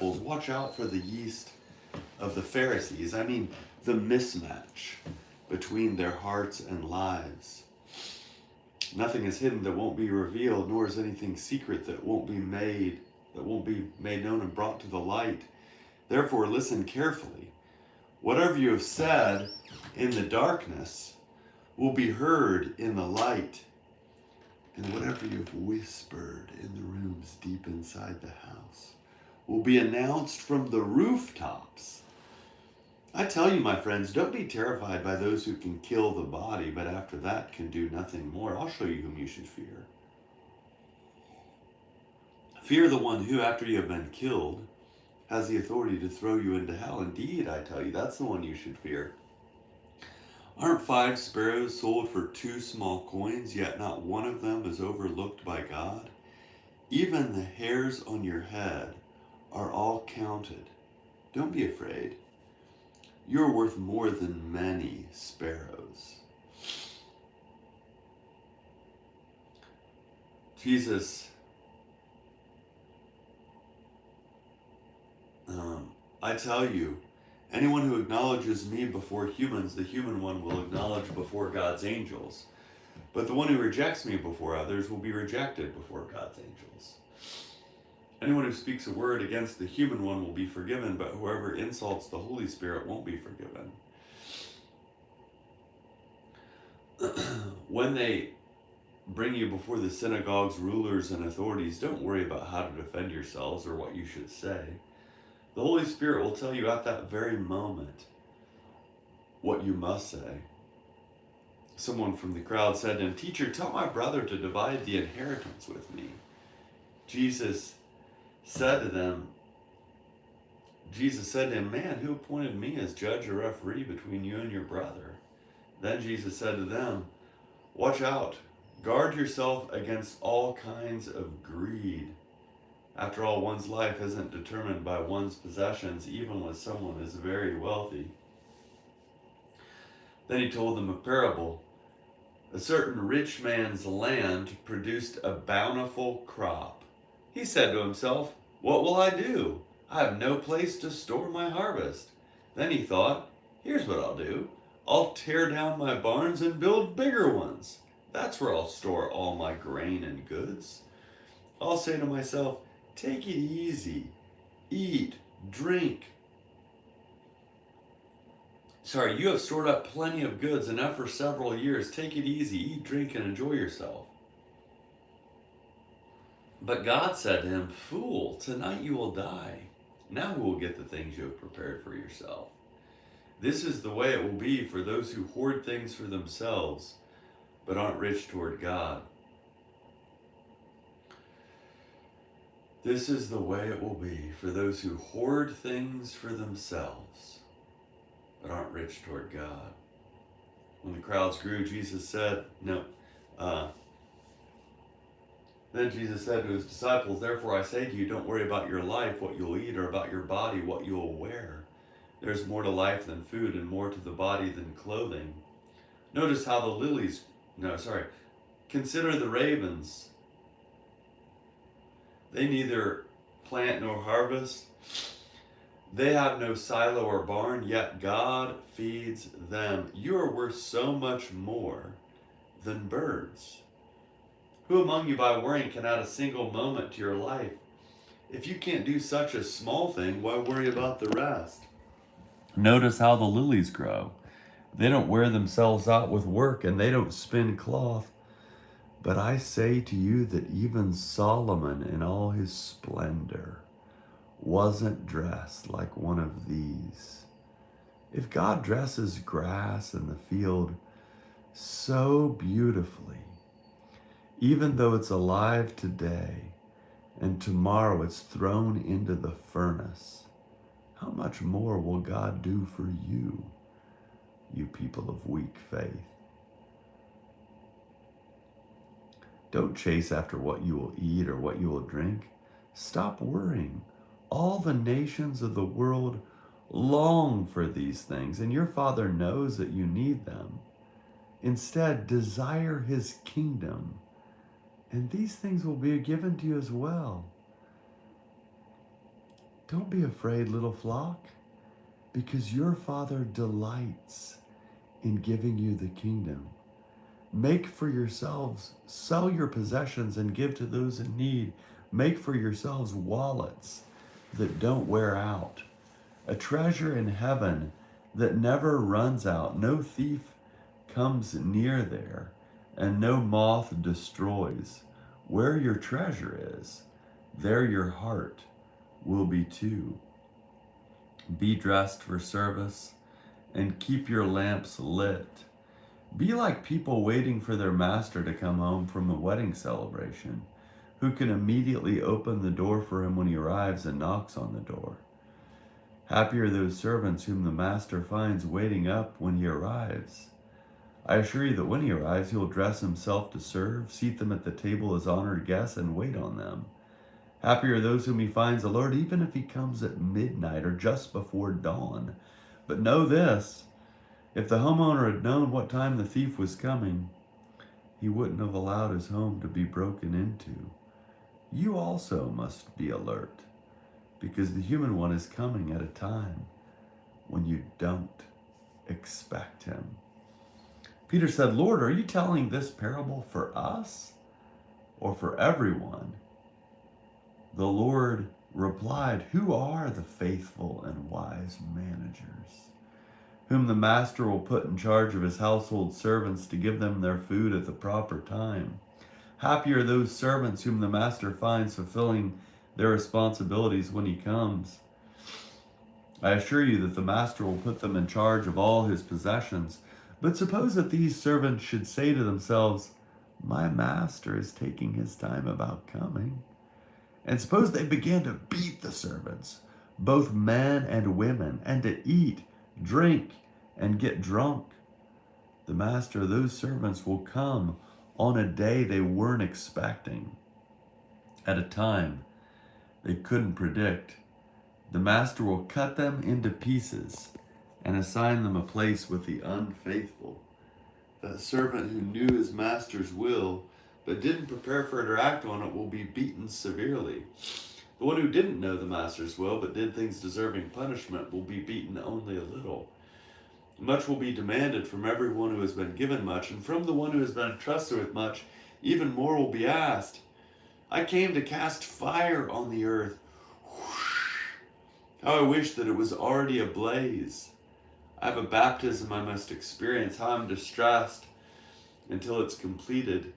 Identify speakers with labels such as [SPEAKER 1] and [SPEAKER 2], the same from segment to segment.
[SPEAKER 1] disciples, watch out for the yeast of the Pharisees. I mean, the mismatch between their hearts and lives. Nothing is hidden that won't be revealed, nor is anything secret that won't be made known and brought to the light. Therefore, listen carefully. Whatever you have said in the darkness will be heard in the light, and whatever you have whispered in the rooms deep inside the house will be announced from the rooftops. I tell you, my friends, don't be terrified by those who can kill the body, but after that can do nothing more. I'll show you whom you should fear. Fear the one who, after you have been killed, has the authority to throw you into hell. Indeed, I tell you, that's the one you should fear. Aren't 5 sparrows sold for 2 small coins, yet not one of them is overlooked by God? Even the hairs on your head are all counted. Don't be afraid. You're worth more than many sparrows. Jesus, I tell you, anyone who acknowledges me before humans, the human one will acknowledge before God's angels. But the one who rejects me before others will be rejected before God's angels. Anyone who speaks a word against the human one will be forgiven, but whoever insults the Holy Spirit won't be forgiven. When they bring you before the synagogues, rulers, and authorities, don't worry about how to defend yourselves or what you should say. The Holy Spirit will tell you at that very moment what you must say. Someone from the crowd said to him, "Teacher, tell my brother to divide the inheritance with me." Jesus said to him, "Man, who appointed me as judge or referee between you and your brother?" Then Jesus said to them, "Watch out. Guard yourself against all kinds of greed. After all, one's life isn't determined by one's possessions, even when someone is very wealthy." Then he told them a parable. A certain rich man's land produced a bountiful crop. He said to himself, "What will I do? I have no place to store my harvest." Then he thought, "Here's what I'll do. I'll tear down my barns and build bigger ones. That's where I'll store all my grain and goods. I'll say to myself, take it easy. Eat, drink. You have stored up plenty of goods, enough for several years. Take it easy. Eat, drink, and enjoy yourself." But God said to him, "Fool, tonight you will die. Now who will get the things you have prepared for yourself? This is the way it will be for those who hoard things for themselves, but aren't rich toward God." This is the way it will be for those who hoard things for themselves, but aren't rich toward God. When the crowds grew, Then Jesus said to his disciples, "Therefore I say to you, don't worry about your life, what you'll eat, or about your body, what you'll wear. There's more to life than food, and more to the body than clothing. Notice how consider the ravens. They neither plant nor harvest. They have no silo or barn, yet God feeds them. You are worth so much more than birds. Who among you by worrying can add a single moment to your life? If you can't do such a small thing, why worry about the rest? Notice how the lilies grow. They don't wear themselves out with work, and they don't spin cloth. But I say to you that even Solomon in all his splendor wasn't dressed like one of these. If God dresses grass in the field so beautifully, even though it's alive today and tomorrow it's thrown into the furnace, how much more will God do for you, you people of weak faith? Don't chase after what you will eat or what you will drink. Stop worrying. All the nations of the world long for these things, and your Father knows that you need them. Instead, desire his kingdom, and these things will be given to you as well. Don't be afraid, little flock, because your Father delights in giving you the kingdom. Make for yourselves, sell your possessions and give to those in need. Make for yourselves wallets that don't wear out, a treasure in heaven that never runs out. No thief comes near there, and no moth destroys. Where your treasure is, there your heart will be too. Be dressed for service and keep your lamps lit. Be like people waiting for their master to come home from a wedding celebration, who can immediately open the door for him when he arrives and knocks on the door. Happy are those servants whom the master finds waiting up when he arrives. I assure you that when he arrives, he will dress himself to serve, seat them at the table as honored guests, and wait on them. Happy are those whom he finds alert, even if he comes at midnight or just before dawn. But know this, if the homeowner had known what time the thief was coming, he wouldn't have allowed his home to be broken into. You also must be alert, because the human one is coming at a time when you don't expect him. Peter said, Lord, are you telling this parable for us or for everyone? The Lord replied, who are the faithful and wise managers, whom the master will put in charge of his household servants to give them their food at the proper time? Happy are those servants whom the master finds fulfilling their responsibilities when he comes. I assure you that the master will put them in charge of all his possessions. But suppose that these servants should say to themselves, my master is taking his time about coming. And suppose they began to beat the servants, both men and women, and to eat, drink, and get drunk. The master of those servants will come on a day they weren't expecting, at a time they couldn't predict. The master will cut them into pieces and assign them a place with the unfaithful. That servant who knew his master's will but didn't prepare for it or act on it will be beaten severely. The one who didn't know the master's will but did things deserving punishment will be beaten only a little. Much will be demanded from everyone who has been given much, and from the one who has been entrusted with much, even more will be asked. I came to cast fire on the earth. How I wish that it was already ablaze. I have a baptism I must experience. How I'm distressed until it's completed.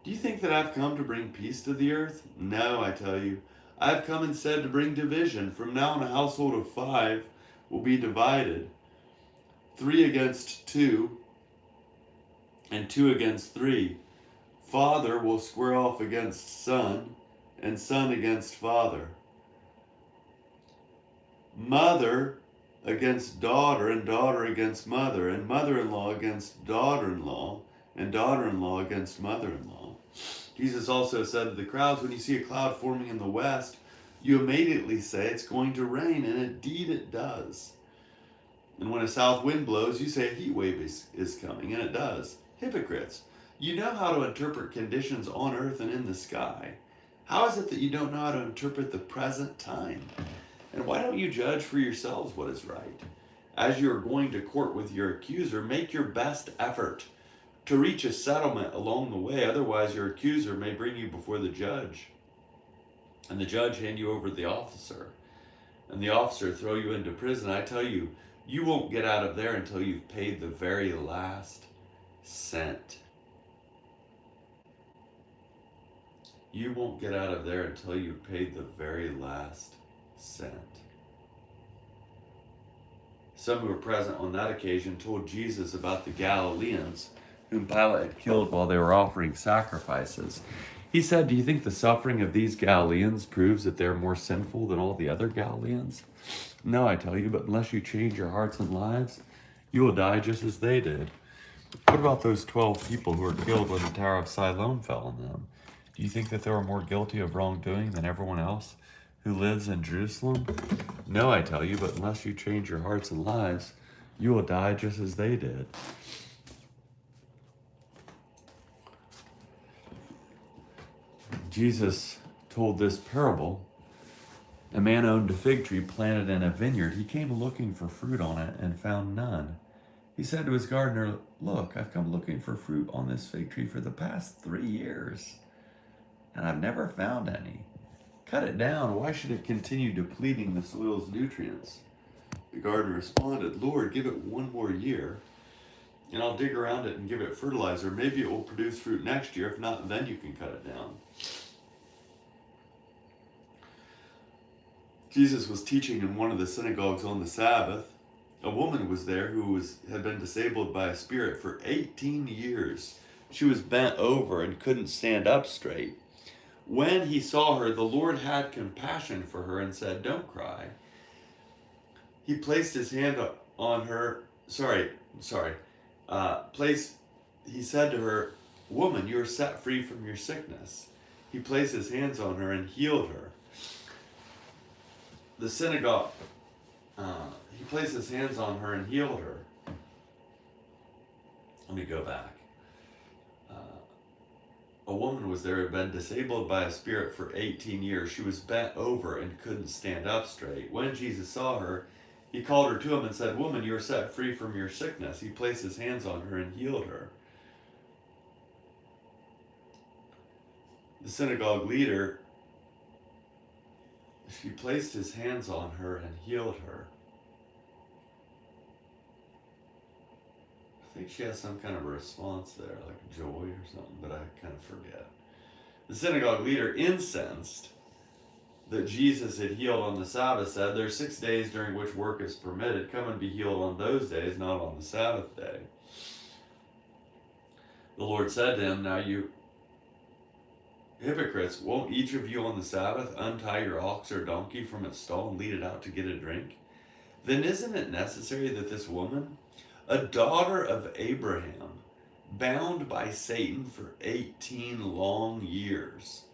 [SPEAKER 1] Do you think that I've come to bring peace to the earth? No, I tell you. I have come instead to bring division. From now on, a household of 5 will be divided. 3 against 2, and 2 against 3. Father will square off against son, and son against father. Mother against daughter, and daughter against mother, and mother-in-law against daughter-in-law, and daughter-in-law against mother-in-law. Jesus also said to the crowds, when you see a cloud forming in the west, you immediately say it's going to rain, and indeed it does. And when a south wind blows, you say a heat wave is coming, and it does. Hypocrites, you know how to interpret conditions on earth and in the sky. How is it that you don't know how to interpret the present time? And why don't you judge for yourselves what is right? As you are going to court with your accuser, make your best effort to reach a settlement along the way. Otherwise, your accuser may bring you before the judge, and the judge hand you over to the officer, and the officer throw you into prison. I tell you, you won't get out of there until you've paid the very last cent. You won't get out of there until you've paid the very last cent. Some who were present on that occasion told Jesus about the Galileans whom Pilate had killed while they were offering sacrifices. He said, do you think the suffering of these Galileans proves that they're more sinful than all the other Galileans? No, I tell you, but unless you change your hearts and lives, you will die just as they did. What about those 12 people who were killed when the Tower of Siloam fell on them? Do you think that they were more guilty of wrongdoing than everyone else who lives in Jerusalem? No, I tell you, but unless you change your hearts and lives, you will die just as they did. Jesus told this parable A man owned a fig tree planted in a vineyard. He came looking for fruit on it and found none. He said to his gardener, "Look, I've come looking for fruit on this fig tree for the past 3 years, and I've never found any. Cut it down. Why should it continue depleting the soil's nutrients?" The gardener responded, "Lord, give it one more year, and I'll dig around it and give it fertilizer. Maybe it will produce fruit next year. If not, then you can cut it down." Jesus was teaching in one of the synagogues on the Sabbath. A woman was there who had been disabled by a spirit for 18 years. She was bent over and couldn't stand up straight. When he saw her, the Lord had compassion for her and said, "Don't cry." He placed his hand on her. He said to her, "Woman, you are set free from your sickness." He placed his hands on her and healed her. The synagogue, he placed his hands on her and healed her. Let me go back. A woman was there who had been disabled by a spirit for 18 years. She was bent over and couldn't stand up straight. When Jesus saw her, he called her to him and said, "Woman, you are set free from your sickness." He placed his hands on her and healed her. The synagogue leader, he placed his hands on her and healed her. I think she has some kind of a response there, like joy or something, but I kind of forget. The synagogue leader, incensed that Jesus had healed on the Sabbath, said, "There are 6 days during which work is permitted. Come and be healed on those days, not on the Sabbath day." The Lord said to him, "Now you hypocrites, won't each of you on the Sabbath untie your ox or donkey from its stall and lead it out to get a drink? Then isn't it necessary that this woman, a daughter of Abraham, bound by Satan for 18 long years,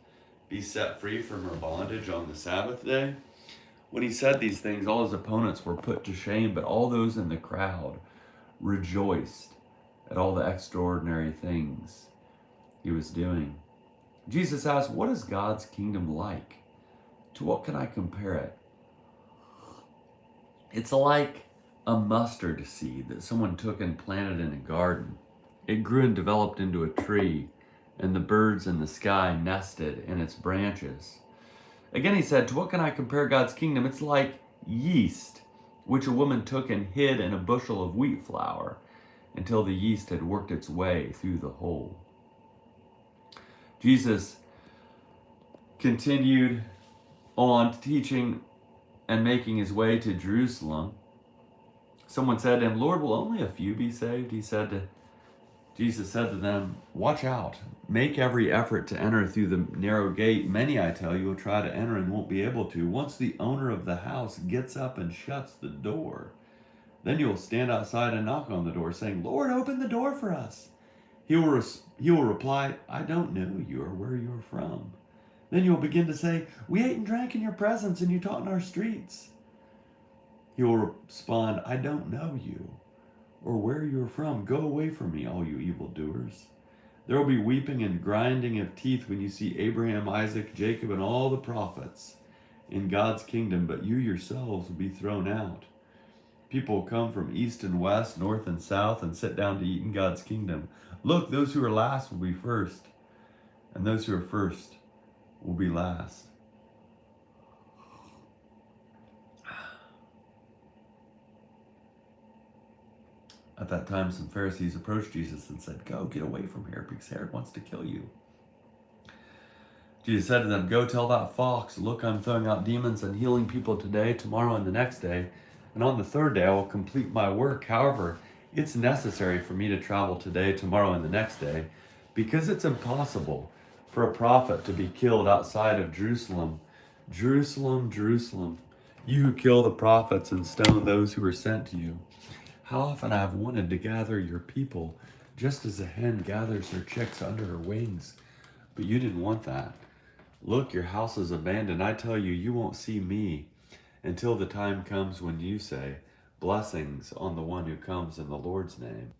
[SPEAKER 1] be set free from her bondage on the Sabbath day?" When he said these things, all his opponents were put to shame, but all those in the crowd rejoiced at all the extraordinary things he was doing. Jesus asked, "What is God's kingdom like? To what can I compare it?" It's like a mustard seed that someone took and planted in a garden. It grew and developed into a tree, and the birds in the sky nested in its branches. Again, he said, "To what can I compare God's kingdom? It's like yeast, which a woman took and hid in a bushel of wheat flour until the yeast had worked its way through the hole." Jesus continued on teaching and making his way to Jerusalem. Someone said to him, "Lord, will only a few be saved?" Jesus said to them, "Watch out. Make every effort to enter through the narrow gate. Many, I tell you, will try to enter and won't be able to. Once the owner of the house gets up and shuts the door, then you will stand outside and knock on the door, saying, 'Lord, open the door for us.' He will reply, 'I don't know you or where you are from.' Then you will begin to say, 'We ate and drank in your presence and you taught in our streets.' He will respond, 'I don't know you or where you are from. Go away from me, all you evildoers.' There will be weeping and grinding of teeth when you see Abraham, Isaac, Jacob, and all the prophets in God's kingdom, but you yourselves will be thrown out. People will come from east and west, north and south, and sit down to eat in God's kingdom. Look, those who are last will be first, and those who are first will be last." At that time, some Pharisees approached Jesus and said, "Go, get away from here, because Herod wants to kill you." Jesus said to them, "Go tell that fox, look, I'm throwing out demons and healing people today, tomorrow, and the next day, and on the third day I will complete my work. However, it's necessary for me to travel today, tomorrow, and the next day, because it's impossible for a prophet to be killed outside of Jerusalem. Jerusalem, Jerusalem, you who kill the prophets and stone those who are sent to you. How often I have wanted to gather your people, just as a hen gathers her chicks under her wings, but you didn't want that. Look, your house is abandoned. I tell you, you won't see me until the time comes when you say, 'Blessings on the one who comes in the Lord's name.'"